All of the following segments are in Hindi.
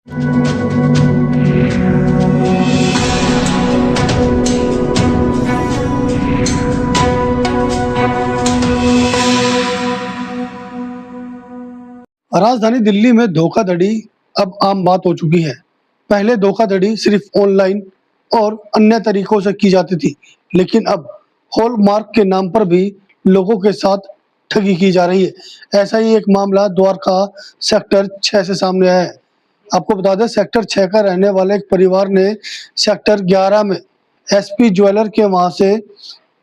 राजधानी दिल्ली में धोखाधड़ी अब आम बात हो चुकी है। पहले धोखाधड़ी सिर्फ ऑनलाइन और अन्य तरीकों से की जाती थी, लेकिन अब हॉलमार्क के नाम पर भी लोगों के साथ ठगी की जा रही है। ऐसा ही एक मामला द्वारका सेक्टर 6 से सामने आया है। आपको बता दें, सेक्टर 6 का रहने वाले एक परिवार ने सेक्टर 11 में एसपी ज्वेलर के वहां से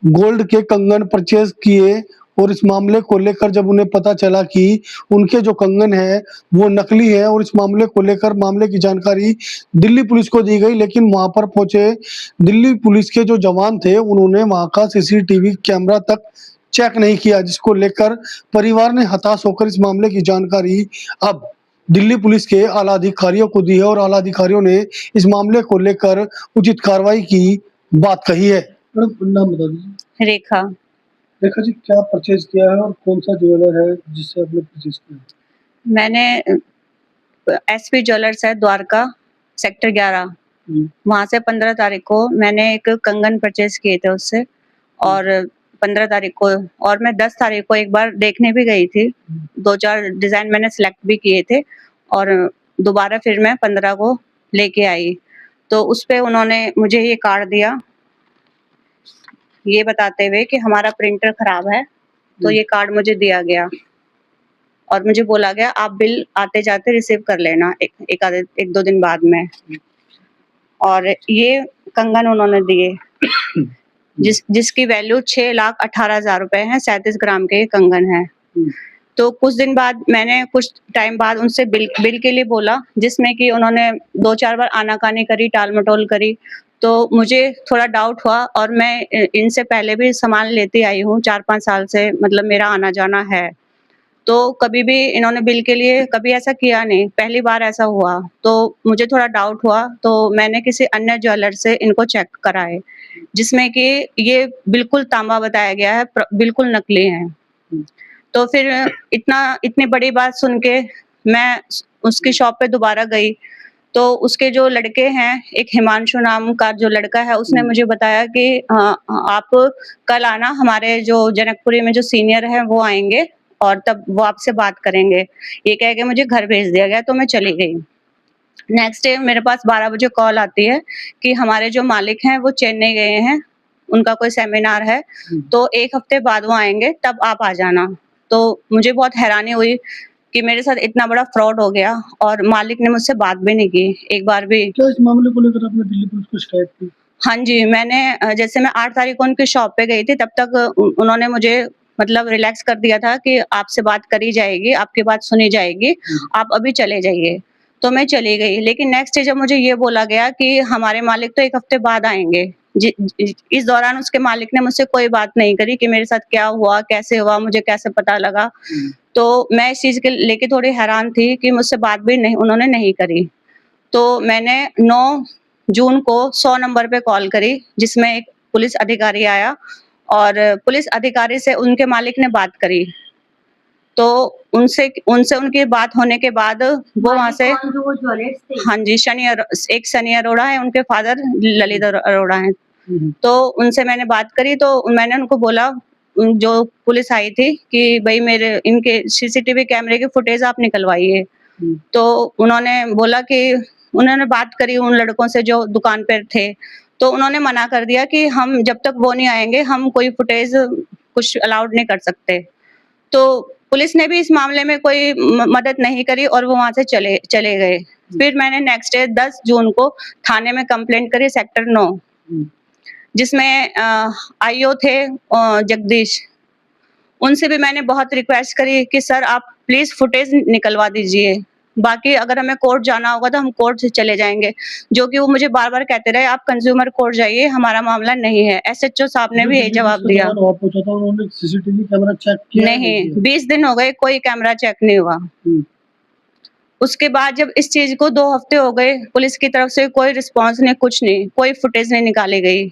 गोल्ड के कंगन परचेज किए और इस मामले को लेकर जब उन्हें पता चला कि उनके जो कंगन है वो नकली है और इस मामले को लेकर मामले की जानकारी दिल्ली पुलिस को दी गई, लेकिन वहां पर पहुंचे दिल्ली पुलिस के जो जवान थे उन्होंने वहां का सीसीटीवी कैमरा तक चेक नहीं किया, जिसको लेकर परिवार ने हताश होकर इस मामले की जानकारी अब दिल्ली पुलिस के आला अधिकारियों को दी है और आला अधिकारियों ने इस मामले को लेकर उचित कार्रवाई की बात कही है। मैडम, नाम बता दीजिए। रेखा। रेखा जी, क्या परचेज किया है और कौन सा ज्वेलर है जिससे आपने परचेज किया? मैंने एसपी ज्वेलर्स है द्वारका सेक्टर 11, वहां से 15 तारीख को मैंने एक कंगन परचेज किए थे उससे, और 15 तारीख को, और मैं 10 तारीख को एक बार देखने भी गई थी। 2-4 डिजाइन मैंने सिलेक्ट भी किए थे और दोबारा फिर मैं 15 को लेके आई। तो उस पे उन्होंने मुझे ये कार्ड दिया, ये बताते हुए कि हमारा प्रिंटर खराब है, तो ये कार्ड मुझे दिया गया और मुझे बोला गया आप बिल आते जाते रिसीव कर लेना एक दो दिन बाद में। और ये कंगन उन्होंने दिए जिसकी वैल्यू 6,18,000 रुपए है। 37 ग्राम के ये कंगन है। तो कुछ टाइम बाद उनसे बिल के लिए बोला, जिसमें कि उन्होंने 2-4 बार आनाकानी करी, टाल मटोल करी। तो मुझे थोड़ा डाउट हुआ और मैं इनसे पहले भी सामान लेती आई हूँ 4-5 साल से, मतलब मेरा आना जाना है। तो कभी भी इन्होंने बिल के लिए कभी ऐसा किया नहीं, पहली बार ऐसा हुआ। तो मुझे थोड़ा डाउट हुआ, तो मैंने किसी अन्य ज्वेलर से इनको चेक कराए, जिसमें कि ये बिल्कुल तांबा बताया गया है, बिल्कुल नकली है। तो फिर इतनी बड़ी बात सुन के मैं उसकी शॉप पे दोबारा गई, तो उसके जो लड़के हैं, एक हिमांशु नाम का जो लड़का है, उसने मुझे बताया कि आप कल आना, हमारे जो जनकपुरी में जो सीनियर है वो आएंगे और तब वो आपसे बात करेंगे। ये कह के मुझे घर भेज दिया गया, तो मैं चली गई। नेक्स्ट डे मेरे पास 12 बजे कॉल आती है कि हमारे जो मालिक हैं वो चेन्नई गए हैं, उनका कोई सेमिनार है, तो 1 हफ्ते बाद वो आएंगे, तब आप आ जाना। तो मुझे बहुत हैरानी हुई कि मेरे साथ इतना बड़ा फ्रॉड हो गया और मालिक ने मुझसे बात भी नहीं की एक बार भी। क्या इस मामले को लेकर आपने दिल्ली पुलिस को शिकायत की? हाँ जी, मैंने जैसे मैं 8 तारीख को उनकी शॉप पे गई थी, तब तक उन्होंने मुझे मतलब रिलैक्स कर दिया था कि आपसे बात करी जाएगी, आपकी बात सुनी जाएगी, आप अभी चले जाइए। तो मैं चली गई, लेकिन नेक्स्ट डे जब मुझे ये बोला गया कि हमारे मालिक तो 1 हफ्ते बाद आएंगे, इस दौरान उसके मालिक ने मुझसे कोई बात नहीं करी कि मेरे साथ क्या हुआ, कैसे हुआ, मुझे कैसे पता लगा। तो मैं इस चीज के लेके थोड़ी हैरान थी कि मुझसे बात भी नहीं उन्होंने नहीं करी। तो मैंने 9 जून को 100 नंबर पे कॉल करी, जिसमें एक पुलिस अधिकारी आया और पुलिस अधिकारी से उनके मालिक ने बात करी। तो उनसे उनकी बात होने के बाद वो वहां से, हाँ जी, सनी अरोड़ा है, उनके फादर ललित अरोड़ा हैं। तो उनसे मैंने बात करी, तो मैंने उनको बोला, जो पुलिस आई थी, कि भाई मेरे इनके सीसीटीवी कैमरे की फुटेज आप निकलवाइए। तो उन्होंने बोला कि उन्होंने बात करी उन लड़कों से जो दुकान पर थे, तो उन्होंने मना कर दिया कि हम जब तक वो नहीं आएंगे हम कोई फुटेज कुछ अलाउड नहीं कर सकते। तो पुलिस ने भी इस मामले में कोई मदद नहीं करी और वो वहां से चले गए। फिर मैंने नेक्स्ट डे 10 जून को थाने में कंप्लेंट करी, सेक्टर 9, जिसमें आईओ थे जगदीश। उनसे भी मैंने बहुत रिक्वेस्ट करी कि सर आप प्लीज फुटेज निकलवा दीजिए, बाकी अगर हमें कोर्ट जाना होगा तो हम कोर्ट से चले जाएंगे, जो कि वो मुझे बार बार कहते रहे आप कंज्यूमर कोर्ट जाइए, हमारा मामला नहीं है। एसएचओ साहब ने भी यही जवाब दिया। सीसीटीवी कैमरा चेक किया नहीं, 20 दिन हो गए, कोई कैमरा चेक नहीं हुआ। उसके बाद जब इस चीज को 2 हफ्ते हो गए, पुलिस की तरफ से कोई रिस्पांस नहीं, कुछ नहीं, कोई फुटेज नहीं निकाली गई।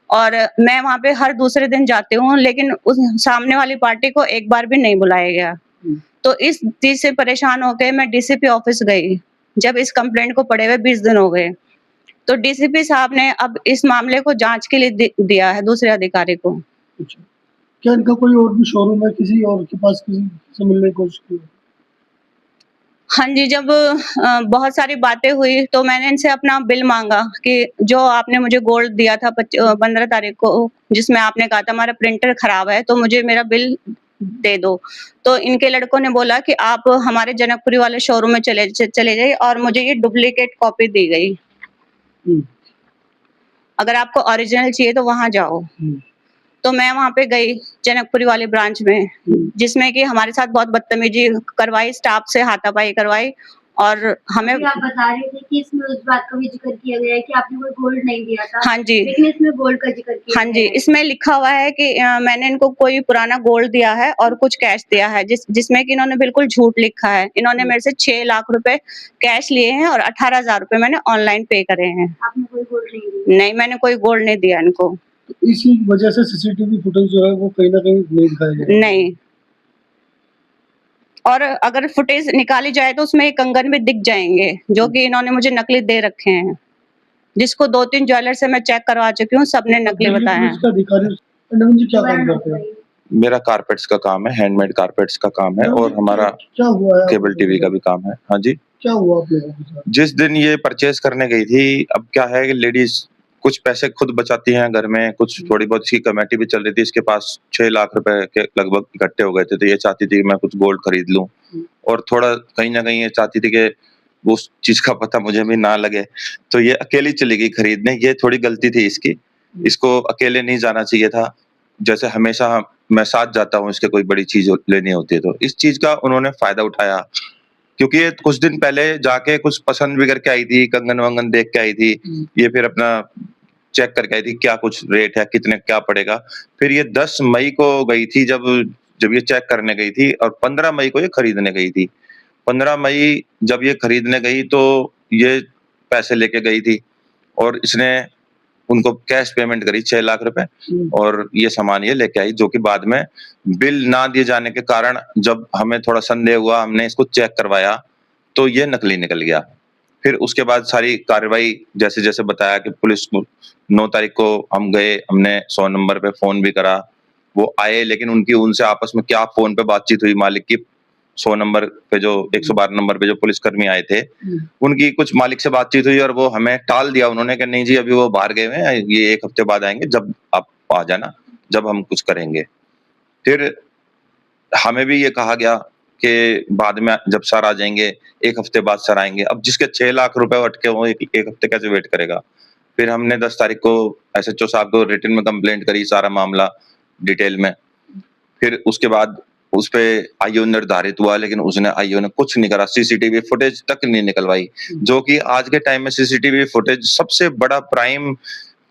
और मैं वहां पे हर दूसरे दिन जाती हूँ, लेकिन उस सामने वाली पार्टी को एक बार भी नहीं बुलाया गया। तो इस चीज से परेशान होकर मैं डीसीपी ऑफिस गई। जब इस कंप्लेंट को पड़े हुए 20 दिन हो गए। तो डीसीपी साहब ने अब इस मामले को जाँच के लिए दिया है दूसरे अधिकारी को। अच्छा, क्या इनका कोई और भी शोरूम है, किसी और के पास किसी से मिलने की कोशिश की? हाँ जी, जब बहुत सारी बातें हुई तो मैंने इनसे अपना बिल माँगा कि जो आपने मुझे गोल्ड दिया था 15 तारीख को, जिसमें आपने कहा था हमारा प्रिंटर खराब है तो मुझे मेरा बिल दे दो। तो इनके लड़कों ने बोला कि आप हमारे जनकपुरी वाले शोरूम में चले जाइए और मुझे ये डुप्लीकेट कॉपी दी गई। हुँ, अगर आपको ओरिजिनल चाहिए तो वहाँ जाओ। हुँ, तो मैं वहाँ पे गई जनकपुरी वाले ब्रांच में, हुँ। जिसमें कि हमारे साथ बहुत बदतमीज़ी करवाई, स्टाफ से हाथापाई करवाई और हमें अभी आप बता रहे थे कि इसमें उस बात का भी ज़िक्र किया गया है कि आपने कोई गोल्ड नहीं दिया था। हाँ जी। लेकिन इसमें गोल्ड का ज़िक्र किया हाँ जी, गया है। इसमें लिखा हुआ है कि मैंने इनको कोई पुराना गोल्ड दिया है और कुछ कैश दिया है, जिसमें कि इन्होंने बिल्कुल झूठ लिखा है। इन्होंने मेरे से 6 लाख रुपए कैश लिए हैं और 18,000 रुपए मैंने ऑनलाइन पे करे हैं। आपने कोई गोल्ड नहीं दिया। नहीं, मैंने कोई गोल्ड नहीं दिया इनको। इसी वजह से सीसीटीवी फुटेज जो है वो कहीं न कहीं नहीं दिखाया गया। नहीं। और अगर फुटेज निकाली जाए तो उसमें ये कंगन भी दिख जाएँगे, जो कि इन्होंने मुझे नकली दे रखे हैं। जिसको 2-3 ज्वेलर से मैं चेक करवा चुकी हूँ, सबने नकली दिल्ली बताए पुलिस हैं। के अधिकारी नवीन जी क्या काम दोबारा करते हैं? बताइए। मेरा कारपेट्स का काम है, हैंडमेड कारपेट्स का काम है नवीन और जी, हमारा क्या हुआ है? केबल टीवी का भी काम है। हाँ जी। क्या हुआ आप लोगों के साथ? जिस दिन ये परचेज़ करने गई थी, अब क्या है कि लेडीज़ कुछ पैसे खुद बचाती हैं घर में, कुछ थोड़ी बहुत इसकी कमेटी भी चल रही थी। इसके पास 6 लाख रुपए के लगभग इकट्ठे हो गए थे, तो ये चाहती थी कि मैं कुछ गोल्ड खरीद लूँ और थोड़ा कहीं न कहीं ये चाहती थी कि उस चीज़ का पता मुझे भी ना लगे। तो ये अकेली चली गई खरीदने, ये थोड़ी गलती थी इसकी। इसको अकेले नहीं जाना चाहिए था। जैसे हमेशा मैं साथ जाता हूँ इसके कोई बड़ी चीज़ लेनी होती है तो। इस चीज़ का उन्होंने फ़ायदा उठाया क्योंकि ये कुछ दिन पहले जाके कुछ पसंद भी करके आई थी, कंगन-वंगन देख के आई थी। ये फिर अपना चेक करके आई थी क्या कुछ रेट है, कितने क्या पड़ेगा। फिर ये 10 मई को गई थी जब ये चेक करने गई थी और 15 मई को ये खरीदने गई थी। 15 मई जब ये खरीदने गई तो ये पैसे लेके गई थी और इसने उनको कैश पेमेंट करी 6 लाख रुपए और ये सामान ये लेके आई, जो कि बाद में बिल ना दिए जाने के कारण जब हमें थोड़ा संदेह हुआ, हमने इसको चेक करवाया, तो ये नकली निकल गया। फिर उसके बाद सारी कार्रवाई जैसे-जैसे बताया कि पुलिस को 9 तारीख को हम गए, हमने 100 नंबर पे फ़ोन भी करा। वो आए लेकिन उनकी उनसे आपस में क्या फ़ोन पे बातचीत हुई मालिक की 100 नंबर पे जो 112 नंबर पे जो पुलिसकर्मी आए थे, उनकी कुछ मालिक से बातचीत हुई और वो हमें टाल दिया उन्होंने कि नहीं जी अभी वो बाहर गए हुए हैं, ये 1 हफ्ते बाद आएँगे, जब आप आ जाना, जब हम कुछ करेंगे। फिर हमें भी ये कहा गया कि बाद में जब सर आ जाएँगे, 1 हफ्ते बाद सर आएँगे। अब जिसके 6 लाख रुपए अटके हुए 1 हफ्ते कैसे वेट करेगा? फिर हमने 10 तारीख को एसएचओ साहब को रिटन में कंप्लेंट करी सारा मामला डिटेल में। फिर उसके बाद उसपे आईओ निर्धारित हुआ लेकिन उसने आईओ ने कुछ नहीं करा, सीसीटीवी फुटेज तक नहीं निकलवाई, जो कि आज के टाइम में सीसीटीवी फुटेज सबसे बड़ा प्राइम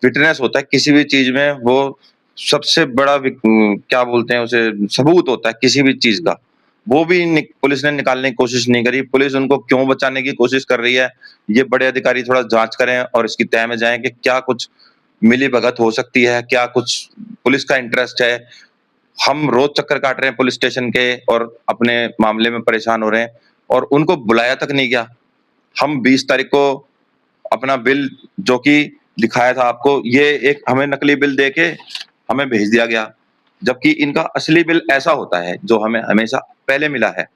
विटनेस होता है किसी भी चीज़ में, वो सबसे बड़ा क्या बोलते हैं उसे सबूत होता है किसी भी चीज़ का। वो भी पुलिस ने निकालने की कोशिश नहीं करी, पुलिस उनको क्यों बचाने की कोशिश कर रही है, ये बड़े अधिकारी थोड़ा जाँच करें और इसकी तह में जाएँ कि क्या कुछ मिली-भगत हो सकती है, क्या कुछ पुलिस का इंटरेस्ट है। हम रोज़ चक्कर काट रहे हैं पुलिस स्टेशन के और अपने मामले में परेशान हो रहे हैं और उनको बुलाया तक नहीं गया। हम 20 तारीख को अपना बिल जो कि दिखाया था आपको, ये एक हमें नकली बिल देके हमें भेज दिया गया। जबकि इनका असली बिल ऐसा होता है जो हमें हमेशा पहले मिला है।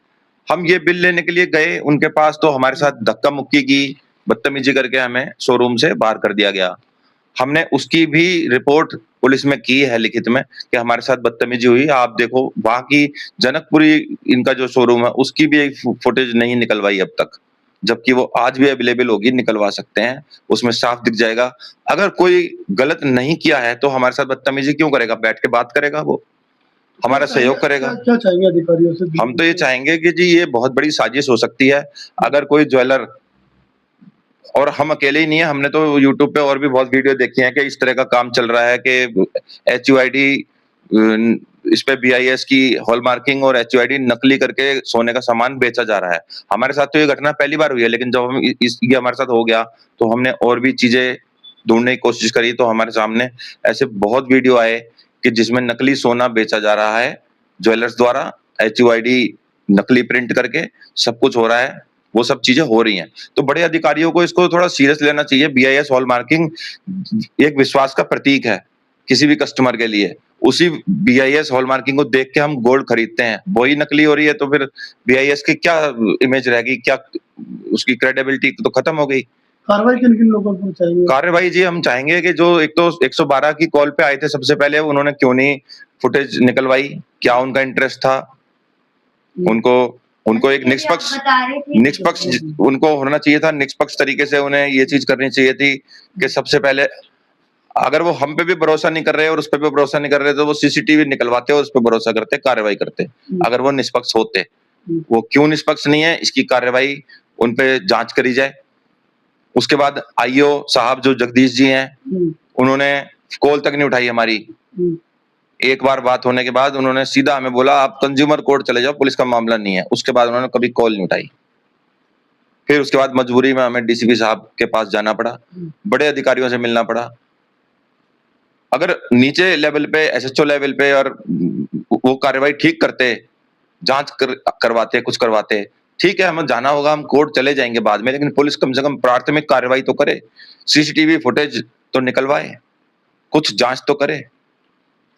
हम ये बिल लेने के लिए गए उनके पास तो हमारे साथ धक्का-मुक्की की, बदतमीज़ी करके हमें शोरूम से बाहर कर दिया गया। हमने उसकी भी रिपोर्ट पुलिस में की है लिखित में कि हमारे साथ बदतमीज़ी हुई। आप देखो वहाँ की जनकपुरी इनका जो शोरूम है उसकी भी एक फुटेज नहीं निकलवाई अब तक। जबकि वो आज भी अवेलेबल होगी, निकलवा सकते हैं। उसमें साफ दिख जाएगा। अगर कोई गलत नहीं किया है तो हमारे साथ बदतमीज़ी क्यों करेगा? बैठ के बात करेगा वो, हमारा सहयोग करेगा। क्या चाहेंगे अधिकारियों से? हम तो ये चाहेंगे कि जी ये बहुत बड़ी साजिश हो सकती है। अगर कोई ज्वेलर और हम अकेले ही नहीं है, हमने तो यूट्यूब पे और भी बहुत वीडियो देखी हैं कि इस तरह का काम चल रहा है कि एचयूआईडी इस पे बीआईएस की हॉलमार्किंग और एचयूआईडी नकली करके सोने का सामान बेचा जा रहा है। हमारे साथ तो ये घटना पहली बार हुई है, लेकिन जब हम ये हमारे साथ हो गया तो हमने और भी चीजें ढूंढने की कोशिश करी तो हमारे सामने ऐसे बहुत वीडियो आए कि जिसमें नकली सोना बेचा जा रहा है ज्वेलर्स द्वारा, एचयूआईडी नकली प्रिंट करके सब कुछ हो रहा है। वो सब चीजें हो रही हैं। तो बड़े अधिकारियों को इसको थोड़ा सीरियस लेना चाहिए। बीआईएस हॉल मार्किंग एक विश्वास का प्रतीक है किसी भी कस्टमर के लिए। उसी बीआईएस हॉल मार्किंग को देख के हम गोल्ड खरीदते हैं, वही नकली हो रही है तो फिर बीआईएस की क्या इमेज रहेगी, क्या उसकी क्रेडिबिलिटी तो खत्म हो गई। कार्रवाई किन किन लोगों पर चाहिए? कार्रवाई जी हम चाहेंगे कि जो एक तो 112 की कॉल पे आए थे सबसे पहले, उन्होंने क्यों नहीं फुटेज निकलवाई, क्या उनका इंटरेस्ट था, उनको एक निष्पक्ष उनको होना चाहिए था, निष्पक्ष तरीके से उन्हें ये चीज करनी चाहिए थी कि सबसे पहले अगर वो हम पे भी भरोसा नहीं कर रहे और उस पे भी भरोसा नहीं कर रहे तो वो सीसीटीवी निकलवाते और उस पे भरोसा करते, कार्रवाई करते। अगर वो निष्पक्ष होते, वो क्यों निष्पक्ष नहीं है इसकी कार्रवाई उन पे जांच करी जाए। उसके बाद आईओ साहब जो जगदीश जी हैं, उन्होंने कॉल तक नहीं उठाई हमारी। एक बार बात होने के बाद उन्होंने सीधा हमें बोला आप कंज्यूमर कोर्ट चले जाओ, पुलिस का मामला नहीं है। उसके बाद उन्होंने कभी कॉल नहीं उठाई। फिर उसके बाद मजबूरी में हमें डीसीपी साहब के पास जाना पड़ा, बड़े अधिकारियों से मिलना पड़ा। अगर नीचे लेवल पे एसएचओ लेवल पे और वो कार्रवाई ठीक करते, जांच करवाते, कुछ करवाते, ठीक है, हमें जाना होगा, हम कोर्ट चले जाएंगे बाद में, लेकिन पुलिस कम से कम प्राथमिक कार्रवाई तो करे, सीसीटीवी फुटेज तो निकलवाए, कुछ जांच तो करे।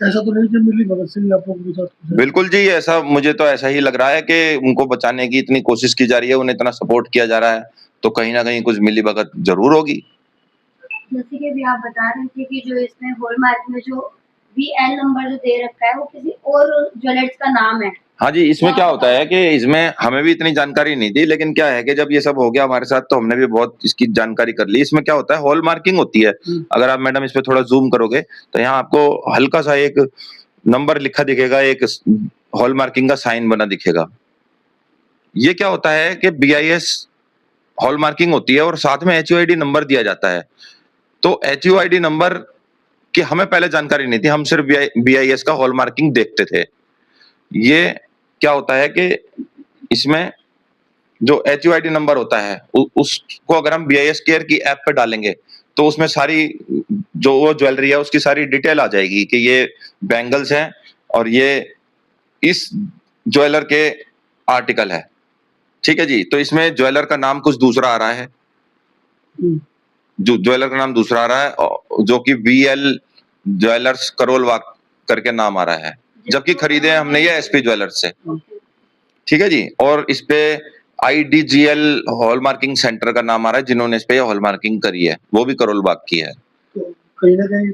ऐसा तो नहीं कि मिली भगत सिंह आप लोगों के साथ कुछ है? बिल्कुल जी, ऐसा मुझे तो ऐसा ही लग रहा है कि उनको बचाने की इतनी कोशिश की जा रही है, उन्हें इतना सपोर्ट किया जा रहा है, तो कहीं ना कहीं कुछ मिली भगत जरूर होगी। जैसे कि अभी आप बता रहे थे कि जो इसमें हॉलमार्क में जो VL नंबर जो दे रखा है वो किसी और ज्वेलर्स का नाम है। हाँ जी, इसमें क्या होता है कि इसमें हमें भी इतनी जानकारी नहीं थी, लेकिन क्या है कि जब ये सब हो गया हमारे साथ तो हमने भी बहुत इसकी जानकारी कर ली। इसमें क्या होता है, हॉल मार्किंग होती है। अगर आप मैडम इस पे थोड़ा जूम करोगे तो यहाँ आपको हल्का सा एक नंबर लिखा दिखेगा, एक हॉल मार्किंग का साइन बना दिखेगा। ये क्या होता है कि बीआईएस हॉल मार्किंग होती है और साथ में HUID नंबर दिया जाता है। तो HUID नंबर की हमें पहले जानकारी नहीं थी, हम सिर्फ बीआईएस का हॉल मार्किंग देखते थे। ये क्या होता है कि इसमें जो HUID नंबर होता है उसको अगर हम BIS केयर की ऐप पे डालेंगे तो उसमें सारी जो वो ज्वेलरी है उसकी सारी डिटेल आ जाएगी कि ये बैंगल्स हैं और ये इस ज्वेलर के आर्टिकल है। ठीक है जी, तो इसमें ज्वेलर का नाम कुछ दूसरा आ रहा है, जो ज्वेलर का नाम दूसरा आ रहा है, जो कि VL ज्वेलर्स करोल बाग करके नाम आ रहा है, जबकि खरीदे हैं हमने ये SP ज्वेलर्स से। ठीक है जी, और इस पे IDGL हॉल मार्किंग सेंटर का नाम आ रहा है, जिन्होंने इस पे हॉल मार्किंग करी है, वो भी करोल बाग की है। तो कहीं ना कहीं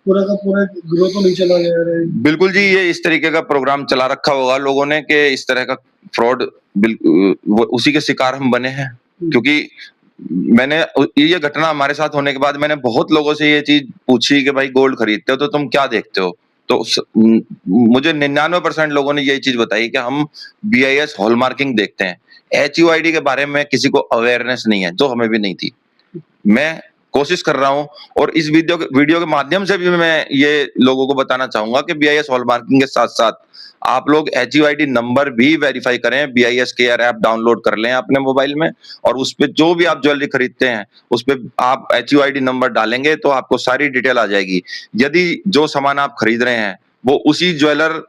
पूरा का पूरा ग्रोथ तो नहीं चला गया है? बिल्कुल जी, ये इस तरीके का प्रोग्राम चला रखा होगा लोगों ने कि इस तरह का फ्रॉड उसी के शिकार हम बने हैं। क्योंकि मैंने ये घटना हमारे साथ होने के बाद मैंने बहुत लोगों से ये चीज पूछी कि भाई गोल्ड खरीदते हो तो तुम क्या देखते हो, तो मुझे 99% लोगों ने यही चीज बताई कि हम BIS हॉल मार्किंग देखते हैं। HUID के बारे में किसी को अवेयरनेस नहीं है, जो हमें भी नहीं थी। मैं कोशिश कर रहा हूं और इस वीडियो के माध्यम से भी मैं ये लोगों को बताना चाहूंगा कि BIS हॉल मार्किंग के साथ साथ आप लोग HUID नंबर भी वेरीफाई करें। BIS केयर ऐप डाउनलोड कर लें अपने मोबाइल में और उस पे जो भी आप ज्वेलरी खरीदते हैं उस पे आप HUID नंबर डालेंगे तो आपको सारी डिटेल आ जाएगी। यदि जो सामान आप खरीद रहे हैं वो उसी ज्वेलर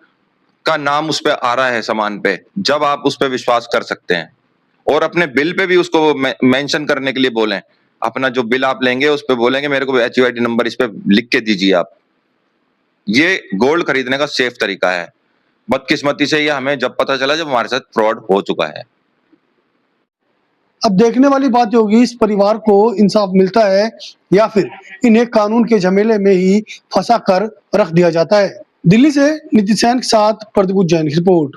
का नाम उस पे आ रहा है सामान पे, जब आप उस पे विश्वास कर सकते हैं। और अपने बिल पे भी उसको मेंशन करने के लिए बोलें, अपना जो बिल आप लेंगे उस पे बोलेंगे मेरे को HUID नंबर इस पे लिख के दीजिए आप। ये गोल्ड खरीदने का सेफ तरीका है। बदकिस्मती से ये हमें जब पता चला जब हमारे साथ फ्रॉड हो चुका है। अब देखने वाली बात होगी इस परिवार को इंसाफ मिलता है या फिर इन्हें कानून के झमेले में ही फंसा कर रख दिया जाता है। दिल्ली से नितिन सैन के साथ प्रदीप जैन की रिपोर्ट।